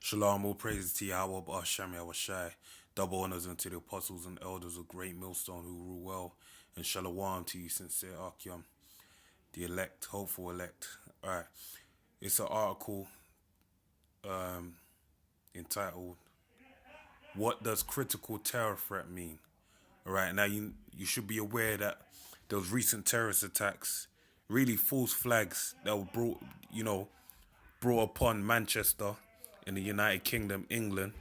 Shalom, all praises to Yahweh, Ba'ashem, Yahushai. Double honors unto the apostles and elders of Great Millstone who rule well. And shalom to you, sincere Akyam, the elect, hopeful elect. Alright, it's an article entitled, What Does Critical Terror Threat Mean? Alright, now you should be aware that those recent terrorist attacks, really false flags that were brought upon Manchester in the United Kingdom, England.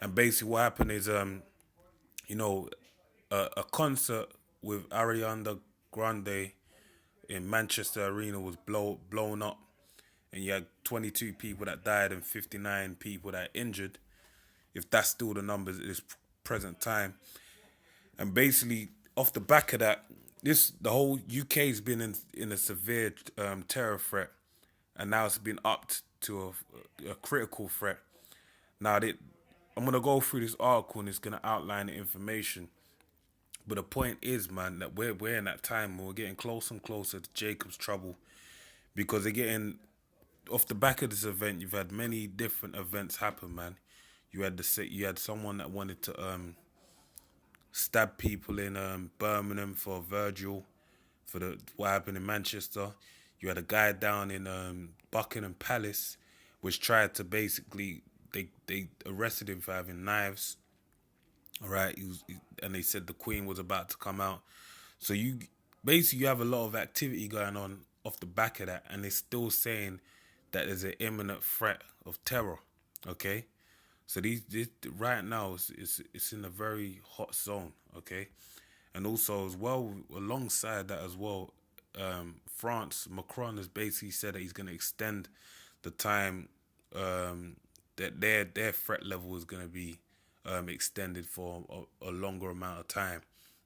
And basically what happened is, a concert with Ariana Grande in Manchester Arena was blown up. And you had 22 people that died and 59 people that injured, if that's still the numbers at this present time. And basically, off the back of that, the whole UK's been in a severe terror threat, and now it's been upped to a critical threat. Now, I'm going to go through this article and it's going to outline the information. But the point is, man, that we're in that time where we're getting closer and closer to Jacob's trouble, because they're getting, off the back of this event, you've had many different events happen, man. You had someone that wanted to stab people in Birmingham for Virgil, for what happened in Manchester. You had a guy down in Buckingham Palace, which tried to basically, they arrested him for having knives. All right, and they said the Queen was about to come out. So you have a lot of activity going on off the back of that, and they're still saying that there's an imminent threat of terror. Okay, so this right now it's in a very hot zone. Okay, and also as well, alongside that as well, France, Macron has basically said that he's going to extend the time that their threat level is going to be extended for a longer amount of time.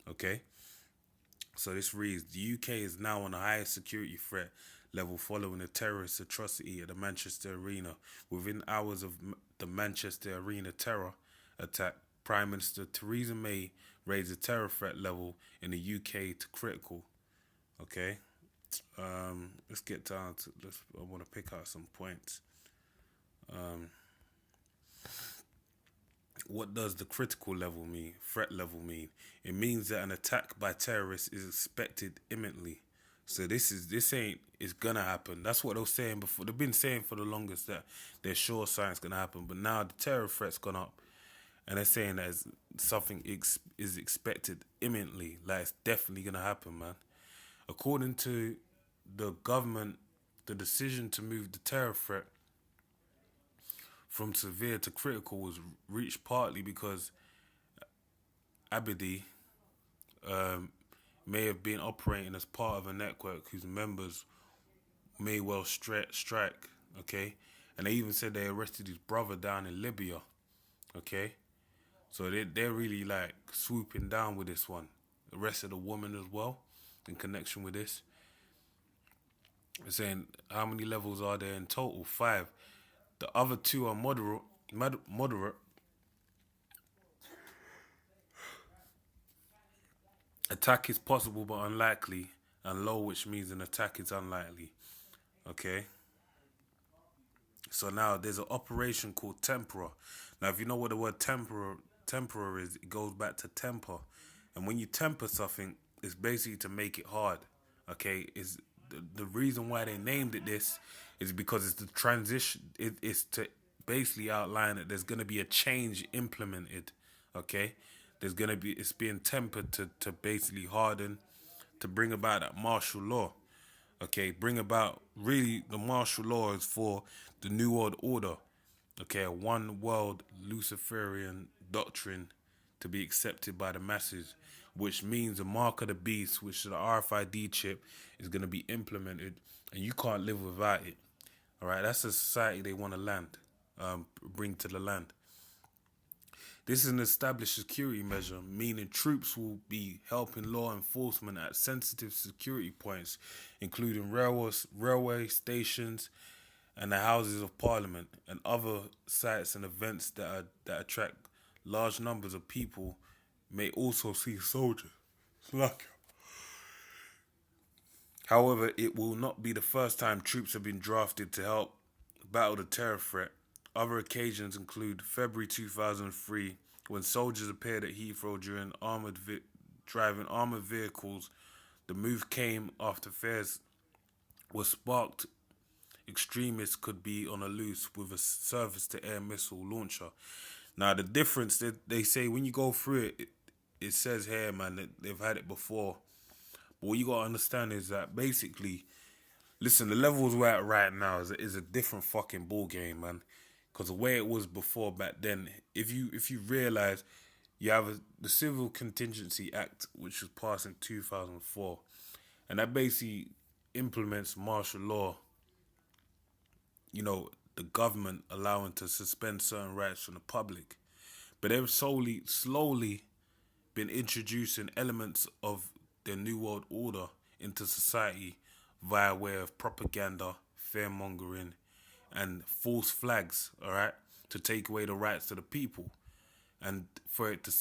Okay, so this reads: the UK is now on the highest security threat level following a terrorist atrocity at the Manchester Arena. Within hours of the Manchester Arena terror attack, Prime Minister Theresa May raised the terror threat level in the UK to critical. Okay, let's get down to this. I want to pick out some points. What does the critical level mean? Threat level mean? It means that an attack by terrorists is expected imminently. So it's gonna happen. That's what they were saying before. They've been saying for the longest that they're sure something's gonna happen. But now the terror threat's gone up, and they're saying that something is expected imminently. Like, it's definitely gonna happen, man. According to the government, the decision to move the terror threat from severe to critical was reached partly because Abedi may have been operating as part of a network whose members may well strike, okay? And they even said they arrested his brother down in Libya, okay? So they're really like swooping down with this one. Arrested a woman as well in connection with this. They're saying, how many levels are there in total? 5. The other 2 are moderate. Attack is possible but unlikely, and low, which means an attack is unlikely. Okay. So now there's an operation called Tempera. Now, if you know what the word tempera is, it goes back to temper. And when you temper something, it's basically to make it hard. Okay. Is the reason why they named it this is because it's the transition. It's to basically outline that there's going to be a change implemented. Okay. It's being tempered to basically harden, to bring about that martial law. Okay, bring about, really, the martial law is for the New World Order. Okay, a one world Luciferian doctrine to be accepted by the masses, which means the mark of the beast, which is the RFID chip, is going to be implemented, and you can't live without it. All right, that's the society they want to bring to the land. This is an established security measure, meaning troops will be helping law enforcement at sensitive security points, including railway stations and the Houses of Parliament, and other sites and events that attract large numbers of people. May also see soldiers. However, it will not be the first time troops have been drafted to help battle the terror threat. Other occasions include February 2003, when soldiers appeared at Heathrow during driving armored vehicles. The move came after fears were sparked extremists could be on a loose with a surface-to-air missile launcher. Now, the difference that they say when you go through it, it says here, man, that they've had it before. But what you got to understand is that basically, listen, the levels we're at right now is a different fucking ball game, man. Because the way it was before back then, if you realize you have the Civil Contingency Act, which was passed in 2004, and that basically implements martial law. You know, the government allowing to suspend certain rights from the public, but they've slowly been introducing elements of the New World Order into society via way of propaganda, fear-mongering, and false flags, all right, to take away the rights of the people, and for it to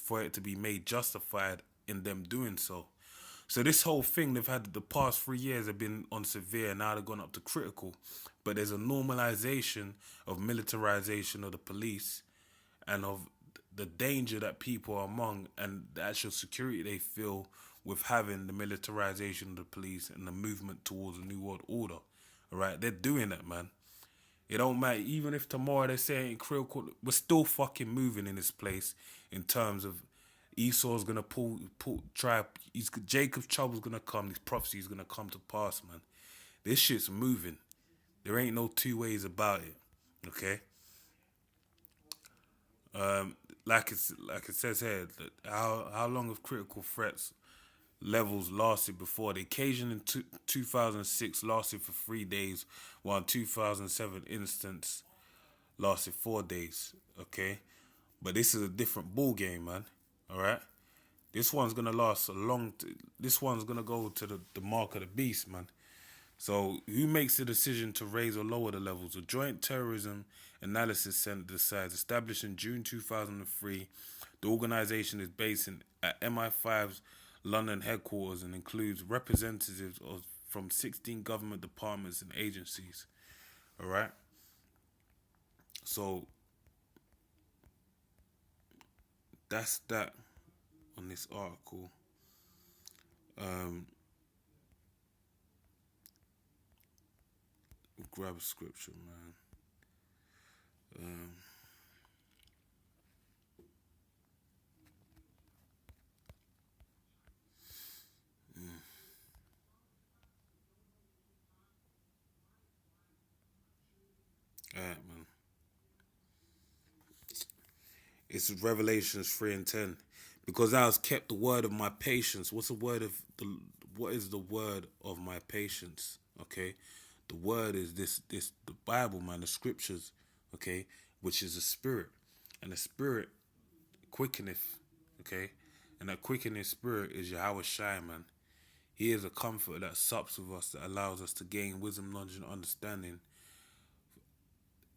for it to be made justified in them doing so. So this whole thing they've had the past 3 years have been on severe, now they've gone up to critical. But there's a normalization of militarization of the police and of the danger that people are among and the actual security they feel with having the militarization of the police and the movement towards a new world order. All right, they're doing that, man. It don't matter. Even if tomorrow they say it in critical, we're still fucking moving in this place in terms of Esau's gonna Jacob's trouble's gonna come. These prophecies gonna come to pass, man. This shit's moving. There ain't no two ways about it. Okay. Like it says here, how long have critical threats levels lasted before? The occasion in 2006 lasted for 3 days, while in 2007 instance lasted 4 days. Okay, but this is a different ball game, man. All right, this one's gonna last a long. This one's gonna go to the mark of the beast, man. So who makes the decision to raise or lower the levels? The Joint Terrorism Analysis Center decides. Established in June 2003, the organization is based at MI5's London headquarters and includes representatives from 16 government departments and agencies. All right. So that's that on this article. Grab a scripture, man. Alright, man. It's Revelations 3:10. Because thou hast kept the word of my patience. What is the word of my patience? Okay? The word is the Bible, man, the scriptures, okay, which is a spirit. And the spirit quickeneth, okay? And that quickening spirit is Yahweh Shai, man. He is a comforter that sups with us, that allows us to gain wisdom, knowledge, and understanding.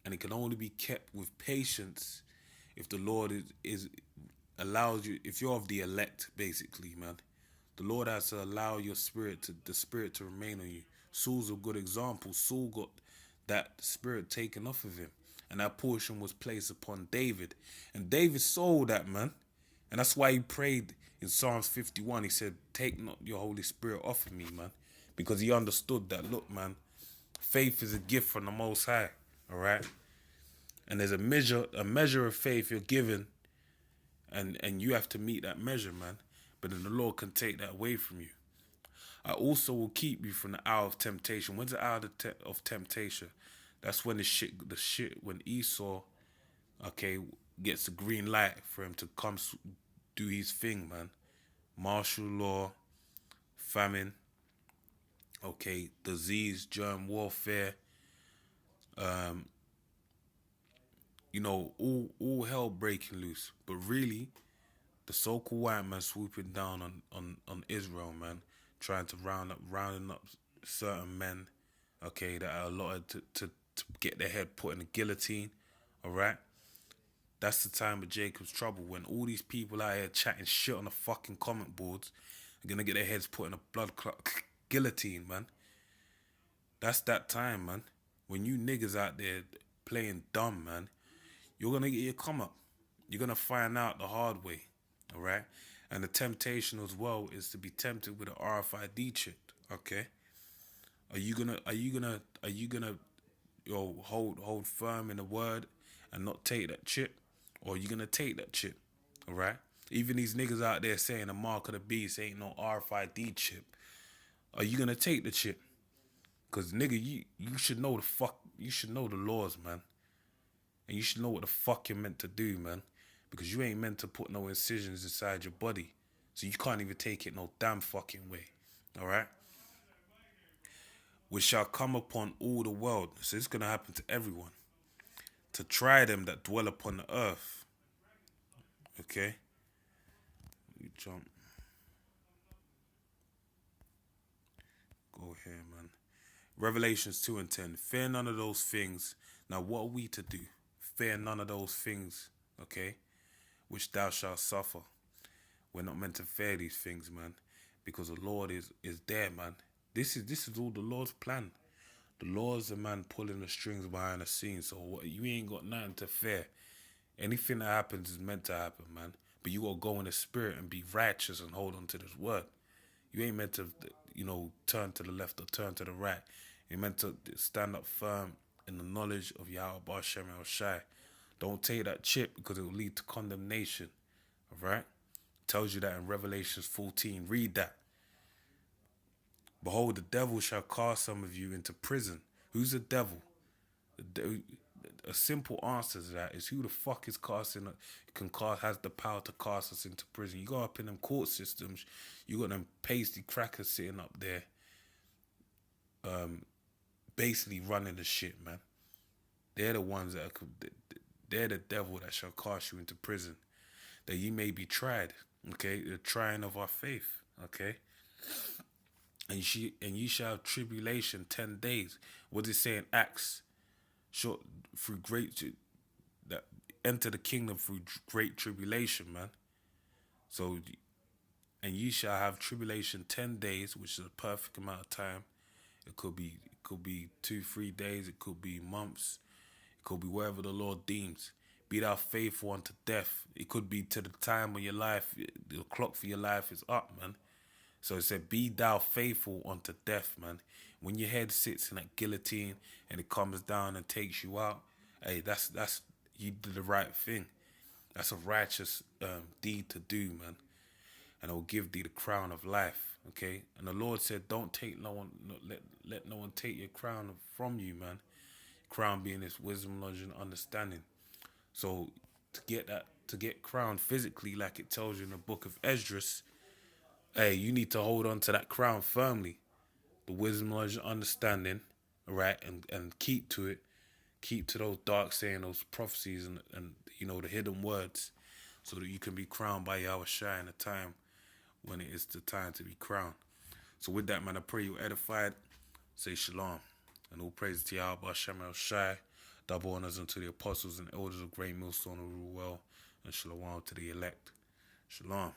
And it can only be kept with patience if the Lord allows you, if you're of the elect, basically, man. The Lord has to allow the spirit to remain on you. Saul's a good example. Saul got that spirit taken off of him, and that portion was placed upon David. And David saw that, man. And that's why he prayed in Psalms 51. He said, take not your Holy Spirit off of me, man. Because he understood that, look, man, faith is a gift from the Most High, all right? And there's a measure of faith you're given, and you have to meet that measure, man. But then the Lord can take that away from you. I also will keep you from the hour of temptation. When's the hour of temptation? That's when when Esau, okay, gets the green light for him to come do his thing, man. Martial law, famine, okay, disease, germ warfare, all hell breaking loose. But really, the so-called white man swooping down on Israel, man, trying to rounding up certain men, okay, that are allotted to get their head put in a guillotine, all right? That's the time of Jacob's trouble, when all these people out here chatting shit on the fucking comment boards are going to get their heads put in a blood clot guillotine, man. That's that time, man. When you niggas out there playing dumb, man, you're going to get your come up. You're going to find out the hard way, all right? And the temptation as well is to be tempted with an RFID chip, okay? Are you gonna hold firm in the word and not take that chip? Or are you gonna take that chip? All right? Even these niggas out there saying the mark of the beast ain't no RFID chip. Are you gonna take the chip? Cause nigga, you should know you should know the laws, man. And you should know what the fuck you're meant to do, man. Because you ain't meant to put no incisions inside your body. So you can't even take it no damn fucking way. All right? Which shall come upon all the world. So it's going to happen to everyone. To try them that dwell upon the earth. Okay? You jump. Go here, man. Revelations 2:10. Fear none of those things. Now what are we to do? Fear none of those things. Okay? Which thou shalt suffer. We're not meant to fear these things, man. Because the Lord is there, man. This is all the Lord's plan. The Lord's the man pulling the strings behind the scenes. So you ain't got nothing to fear. Anything that happens is meant to happen, man. But you gotta go in the spirit and be righteous and hold on to this word. You ain't meant to, turn to the left or turn to the right. You're meant to stand up firm in the knowledge of Yahweh Bashem El Shai. Don't take that chip because it will lead to condemnation. All right? Tells you that in Revelations 14. Read that. Behold, the devil shall cast some of you into prison. Who's the devil? A simple answer to that is who the fuck is has the power to cast us into prison. You go up in them court systems, you got them pasty crackers sitting up there, basically running the shit, man. They're the ones they're the devil that shall cast you into prison, that ye may be tried. Okay, the trying of our faith. Okay. And ye shall have tribulation 10 days. What does it say in Acts? That enter the kingdom through great tribulation, man. So, and ye shall have tribulation 10 days, which is a perfect amount of time. It could be 2-3 days. It could be months. It could be wherever the Lord deems. Be thou faithful unto death. It could be to the time of your life. The clock for your life is up, man. So it said, be thou faithful unto death, man. When your head sits in that guillotine and it comes down and takes you out, hey, that's you did the right thing. That's a righteous deed to do, man. And I will give thee the crown of life, okay? And the Lord said, don't let no one take your crown from you, man. Crown being this wisdom, knowledge, and understanding. So to get crowned physically, like it tells you in the book of Esdras, hey, you need to hold on to that crown firmly. The wisdom, knowledge, and understanding, right? And keep to it. Keep to those dark sayings, those prophecies, and the hidden words, so that you can be crowned by Yahweh Shai in a time when it is the time to be crowned. So with that, man, I pray you're edified. Say shalom. And all praise to Yahweh Hashem El Shai. Double honors unto the apostles and elders of GreatMillStone who rule well. And shalom to the elect. Shalom.